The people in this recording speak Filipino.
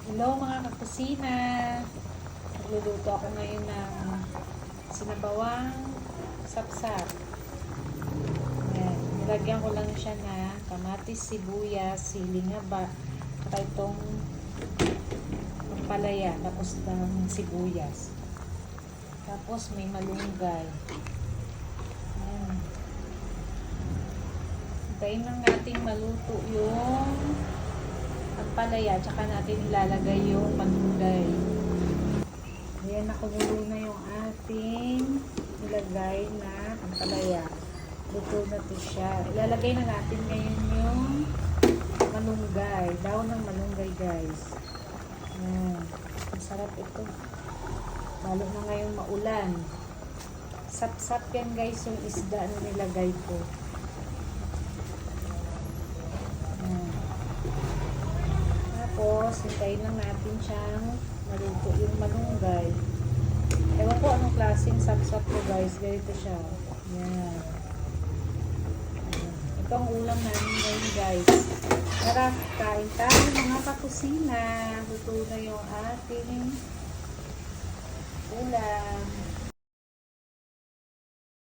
Hello mga kakusina! Nagluluto ako ngayon ng sinabawang sapsap. Ayan. Nilagyan ko lang siya na kamatis, sibuyas, siling haba, saka itong palaya, tapos ng sibuyas. Tapos may malunggay. Ayan. Hintayin lang natin maluto yung palaya, tsaka natin ilalagay yung malunggay. Ayan, nakagulo na yung ating nilagay na palaya. Luto na ito siya. Ilalagay na natin ngayon yung malunggay. Daon ng malunggay, guys. Ayan. Masarap ito. Lalo na ngayong maulan. Sap-sap yan, guys, yung isda na nilagay ko. Tapos, hintayin lang natin siyang maluto yung malunggay. Ewan ko anong klaseng sapsap ko, guys. Ganito siya. Yan. Ito ang ulam namin ngayon, guys. Tara, kain tayo mga kakusina. Luto na yung ating ulam.